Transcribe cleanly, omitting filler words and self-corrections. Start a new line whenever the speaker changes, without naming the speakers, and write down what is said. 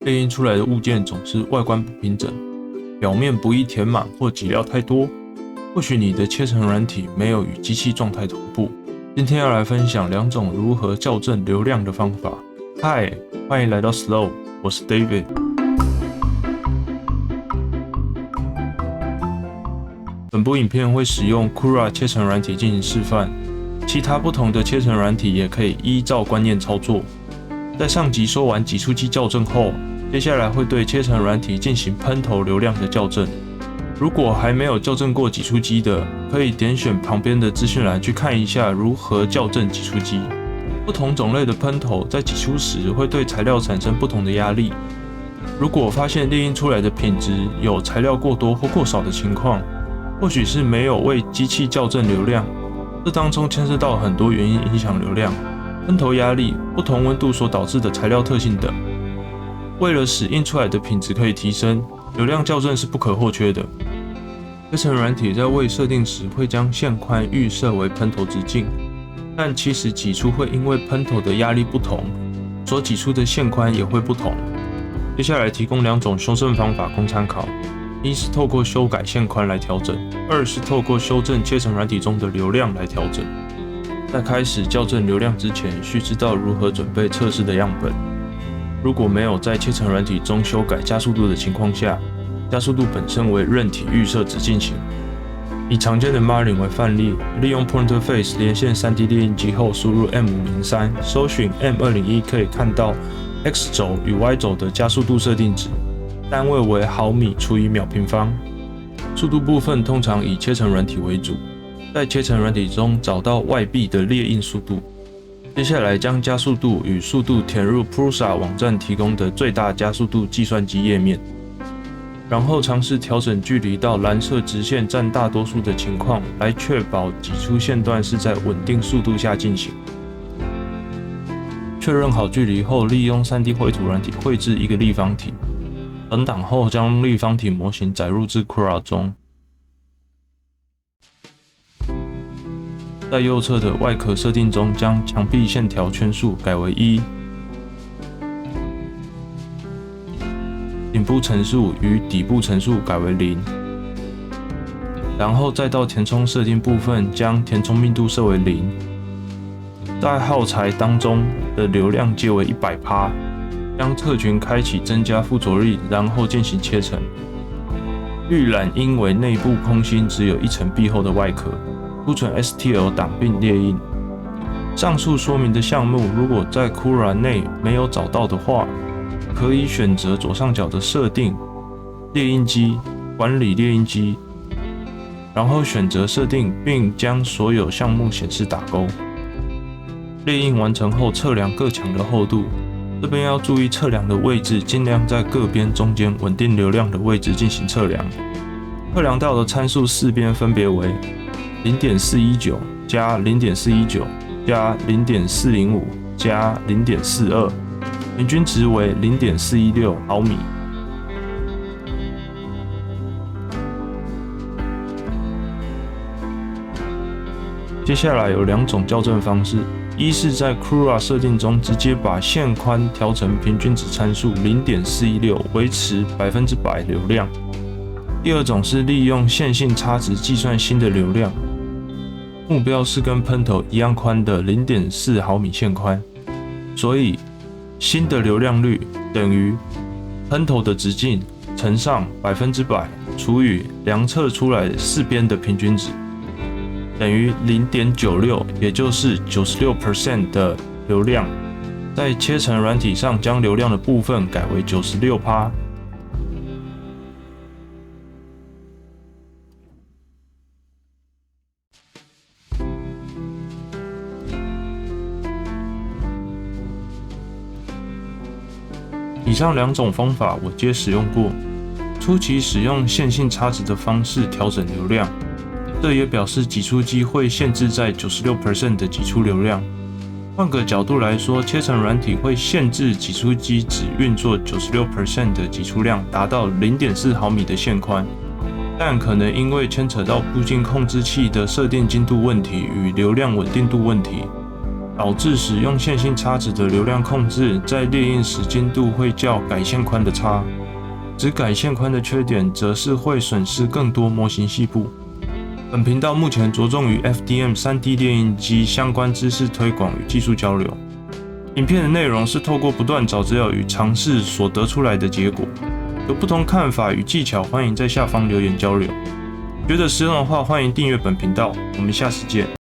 列印出来的物件总是外观不平整，表面不易填满或挤料太多。或许你的切成软体没有与机器状态同步。今天要来分享2种如何校正流量的方法。嗨，欢迎来到 Slow， 我是 David。本部影片会使用 Cura 切成软体进行示范，其他不同的切成软体也可以依照观念操作。在上集说完挤出机校正后，接下来会对切成软体进行喷头流量的校正。如果还没有校正过挤出机的，可以点选旁边的资讯栏去看一下如何校正挤出机。不同种类的喷头在挤出时会对材料产生不同的压力。如果发现列印出来的品质有材料过多或过少的情况，或许是没有为机器校正流量，这当中牵涉到很多原因影响流量，喷头压力、不同温度所导致的材料特性等。为了使印出来的品质可以提升，流量校正是不可或缺的。切成软体在未设定时会将线宽预设为喷头直径，但其实挤出会因为喷头的压力不同，所挤出的线宽也会不同。接下来提供2种修正方法供参考：一是透过修改线宽来调整，2是透过修正切成软体中的流量来调整。在开始校正流量之前，需知道如何准备测试的样本。如果没有在切成软体中修改加速度的情况下，加速度本身为韧体预设值进行。以常见的 Marlin 为范例，利用 Pointer Face 连线 3D 列印机后，输入 M503， 搜寻 M201， 可以看到 X 轴与 Y 轴的加速度设定值，单位为毫米除以秒平方。速度部分通常以切成软体为主，在切成软体中找到外壁的列印速度。接下来将加速度与速度填入 Prusa 网站提供的最大加速度计算机页面，然后尝试调整距离到蓝色直线占大多数的情况，来确保挤出线段是在稳定速度下进行。确认好距离后，利用 3D 绘图软体绘制一个立方体，存档后将立方体模型载入至 Cura 中。在右侧的外壳设定中，将墙壁线条圈数改为1，顶部层数与底部层数改为0，然后再到填充设定部分，将填充密度设为0，在耗材当中的流量皆为100%，将特群开启增加附着力，然后进行切成。预览应为内部空心，只有1层壁厚的外壳。储存 STL 档并列印。上述说明的项目，如果在 Cura 内没有找到的话，可以选择左上角的设定、列印机、管理列印机，然后选择设定，并将所有项目显示打勾。列印完成后，测量各墙的厚度。这边要注意测量的位置，尽量在各边中间稳定流量的位置进行测量。测量到的参数4边分别为0.419加0.419加0.405加0.42，平均值为0.416毫米。接下来有2种校正方式，一是在 Cura 设定中直接把线宽调成平均值参数0.416，维持100%流量。第2种是利用线性差值计算新的流量。目标是跟喷头一样宽的 0.4 毫米线宽，所以新的流量率等于喷头的直径乘上100%除以量测出来4边的平均值，等于 0.96， 也就是 96% 的流量。在切成软体上将流量的部分改为 96%。以上2种方法我皆使用过，初期使用线性差值的方式调整流量，这也表示挤出机会限制在 96% 的挤出流量。换个角度来说，切成软体会限制挤出机只运作 96% 的挤出量，达到 0.4 毫米的线宽，但可能因为牵扯到步进控制器的设定精度问题与流量稳定度问题，导致使用线性差值的流量控制在列印时精度会较改线宽的差。只改线宽的缺点则是会损失更多模型细部。本频道目前着重于 FDM 3D 列印机相关知识推广与技术交流。影片的内容是透过不断找资料与尝试所得出来的结果。有不同看法与技巧，欢迎在下方留言交流。觉得实用的话，欢迎订阅本频道。我们下次见。